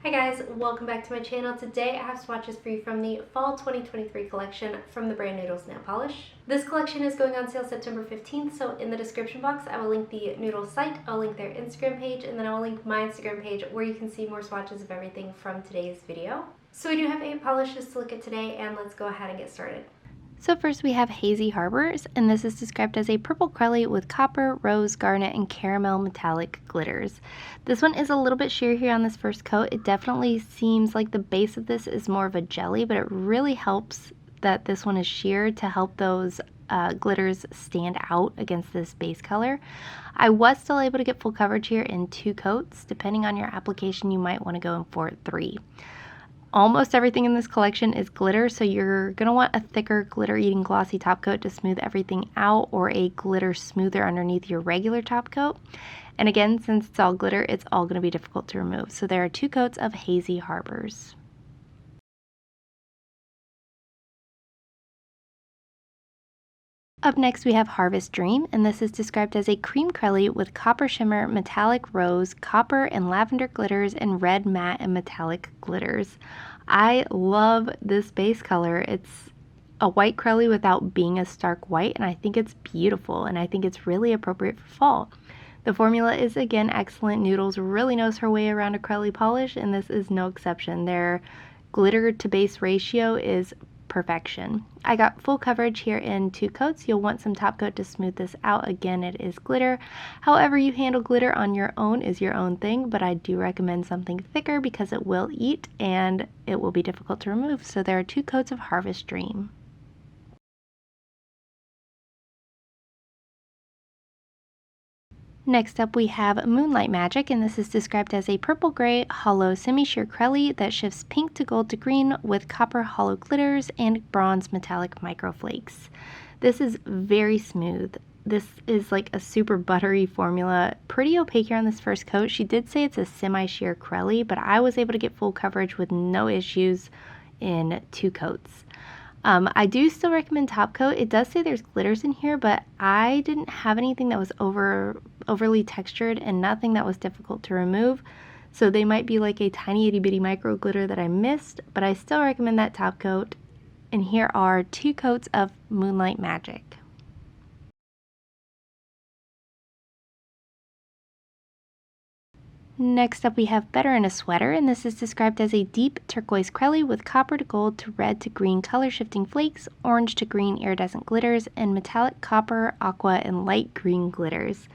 Hi guys, welcome back to my channel. Today I have swatches for you from the Fall 2023 collection from the brand Noodles Nail Polish. This collection is going on sale September 15th, so in the description box I will link the Noodles site, I'll link their Instagram page, and then I will link my Instagram page where you can see more swatches of everything from today's video. So we do have 8 polishes to look at today, and let's go ahead and get started. So first we have Hazy Harbors, and this is described as a purple crelly with copper, rose, garnet, and caramel metallic glitters. This one is a little bit sheer here on this first coat. It definitely seems like the base of this is more of a jelly, but it really helps that this one is sheer to help those glitters stand out against this base color. I was still able to get full coverage here in 2 coats. Depending on your application, you might want to go in for 3. Almost everything in this collection is glitter, so you're going to want a thicker glitter-eating glossy top coat to smooth everything out, or a glitter smoother underneath your regular top coat. And again, since it's all glitter, it's all going to be difficult to remove. So there are 2 coats of Hazy Harbors. Up next we have Harvest Dream, and this is described as a cream crelly with copper shimmer, metallic rose, copper and lavender glitters, and red matte and metallic glitters. I love this base color. It's a white crelly without being a stark white, and I think it's beautiful, and I think it's really appropriate for fall. The formula is again excellent. Noodles really knows her way around a crelly polish, and this is no exception. Their glitter to base ratio is perfection. I got full coverage here in 2 coats. You'll want some top coat to smooth this out. Again, it is glitter. However you handle glitter on your own is your own thing, but I do recommend something thicker because it will eat and it will be difficult to remove. So there are 2 coats of Harvest Dream. Next up we have Moonlight Magic, and this is described as a purple-gray hollow semi-sheer crelly that shifts pink to gold to green with copper hollow glitters and bronze metallic microflakes. This is very smooth. This is like a super buttery formula, pretty opaque here on this first coat. She did say it's a semi-sheer crelly, but I was able to get full coverage with no issues in 2 coats. I do still recommend top coat. It does say there's glitters in here, but I didn't have anything that was overly textured and nothing that was difficult to remove. So they might be like a tiny itty bitty micro glitter that I missed, but I still recommend that top coat. And here are 2 coats of Moonlight Magic. Next up we have Better in a Sweater, and this is described as a deep turquoise crelly with copper to gold to red to green color shifting flakes, orange to green iridescent glitters, and metallic copper, aqua, and light green glitters.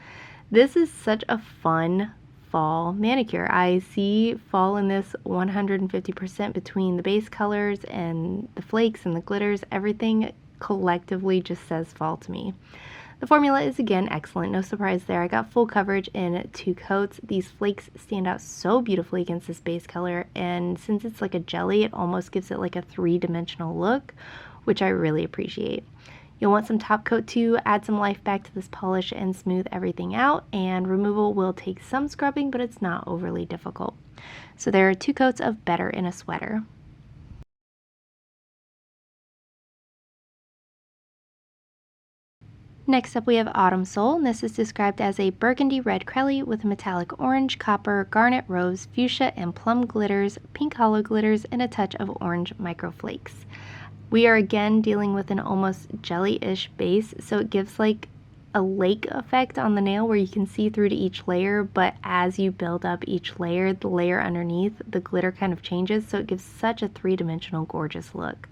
This is such a fun fall manicure. I see fall in this 150% between the base colors and the flakes and the glitters. Everything collectively just says fall to me. The formula is again excellent, no surprise there. I got full coverage in 2 coats. These flakes stand out so beautifully against this base color, and since it's like a jelly, it almost gives it like a 3-dimensional look, which I really appreciate. You'll want some top coat to add some life back to this polish and smooth everything out, and removal will take some scrubbing, but it's not overly difficult. So there are 2 coats of Better in a Sweater. Next up we have Autumn Soul, and this is described as a burgundy red crelly with metallic orange, copper, garnet, rose, fuchsia, and plum glitters, pink hollow glitters, and a touch of orange microflakes. We are again dealing with an almost jelly-ish base, so it gives like a lake effect on the nail where you can see through to each layer, but as you build up each layer, the layer underneath, the glitter kind of changes, so it gives such a 3-dimensional gorgeous look.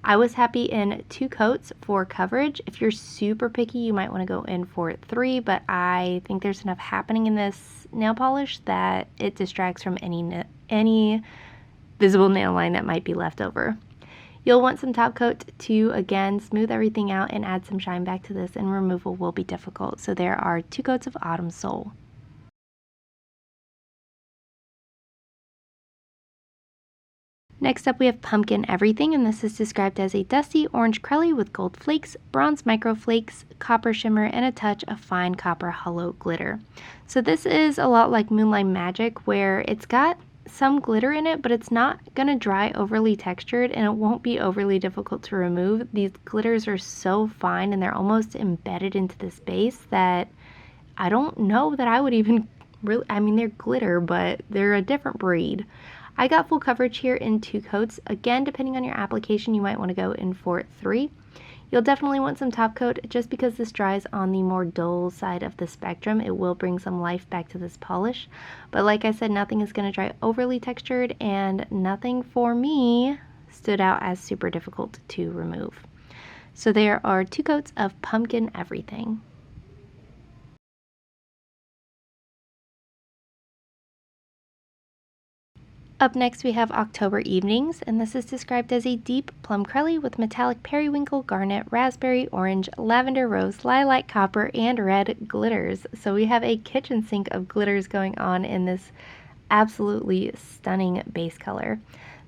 I was happy in 2 coats for coverage. If you're super picky, you might want to go in for 3, but I think there's enough happening in this nail polish that it distracts from any visible nail line that might be left over. You'll want some top coat to again smooth everything out and add some shine back to this, and removal will be difficult. So there are 2 coats of Autumn Soul. Next up we have Pumpkin Everything, and this is described as a dusty orange crelly with gold flakes, bronze microflakes, copper shimmer, and a touch of fine copper hollow glitter. So this is a lot like Moonlight Magic, where it's got some glitter in it, but it's not going to dry overly textured, and it won't be overly difficult to remove. These glitters are so fine and they're almost embedded into this base that I don't know that I would even really, I mean, they're glitter, but they're a different breed. I got full coverage here in 2 coats. Again, depending on your application, you might want to go in for 3. You'll definitely want some top coat just because this dries on the more dull side of the spectrum. It will bring some life back to this polish. But like I said, nothing is going to dry overly textured, and nothing for me stood out as super difficult to remove. So there are 2 coats of Pumpkin Everything. Up next we have October Evenings, and this is described as a deep plum crelly with metallic periwinkle, garnet, raspberry, orange, lavender, rose, lilac, copper, and red glitters. So we have a kitchen sink of glitters going on in this absolutely stunning base color.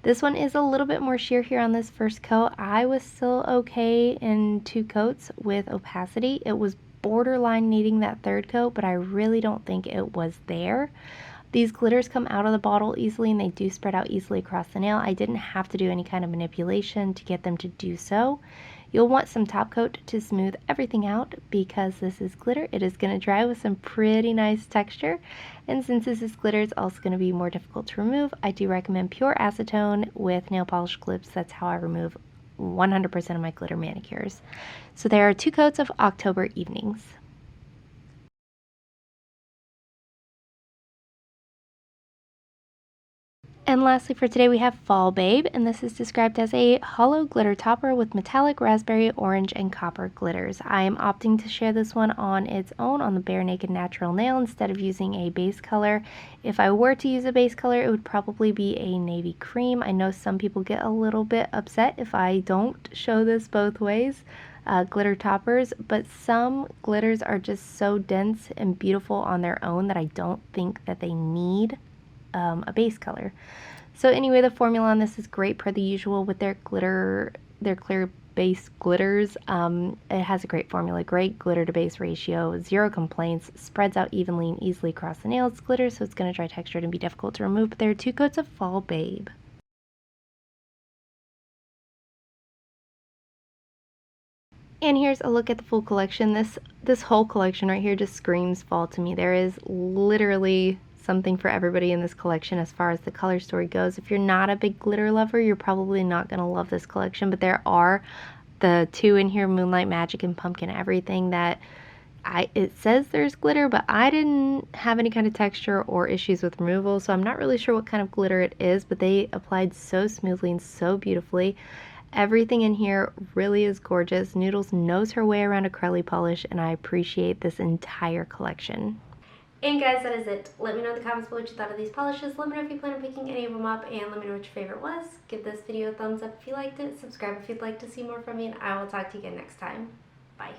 This one is a little bit more sheer here on this first coat. I was still okay in 2 coats with opacity. It was borderline needing that 3rd coat, but I really don't think it was there. These glitters come out of the bottle easily, and they do spread out easily across the nail. I didn't have to do any kind of manipulation to get them to do so. You'll want some top coat to smooth everything out because this is glitter. It is going to dry with some pretty nice texture, and since this is glitter, it's also going to be more difficult to remove. I do recommend pure acetone with nail polish clips. That's how I remove 100% of my glitter manicures. So there are 2 coats of October Evenings. And lastly for today we have Fall Babe, and this is described as a hollow glitter topper with metallic raspberry, orange, and copper glitters. I am opting to share this one on its own on the Bare Naked Natural Nail instead of using a base color. If I were to use a base color, it would probably be a navy cream. I know some people get a little bit upset if I don't show this both ways. Glitter toppers, but some glitters are just so dense and beautiful on their own that I don't think that they need a base color. So anyway, the formula on this is great per the usual with their glitter, their clear base glitters. It has a great formula, great glitter to base ratio, 0 complaints, spreads out evenly and easily across the nail. It's glitter, so it's going to dry textured and be difficult to remove, but there are 2 coats of Fall Babe. And here's a look at the full collection. This whole collection right here just screams fall to me. There is literally something for everybody in this collection as far as the color story goes. If you're not a big glitter lover, you're probably not going to love this collection, but there are the 2 in here, Moonlight Magic and Pumpkin Everything, that it says there's glitter, but I didn't have any kind of texture or issues with removal, so I'm not really sure what kind of glitter it is, but they applied so smoothly and so beautifully. Everything in here really is gorgeous. Noodles knows her way around a crelly polish, and I appreciate this entire collection. And guys, that is it. Let me know in the comments below what you thought of these polishes. Let me know if you plan on picking any of them up, and let me know what your favorite was. Give this video a thumbs up if you liked it. Subscribe if you'd like to see more from me, and I will talk to you again next time. Bye.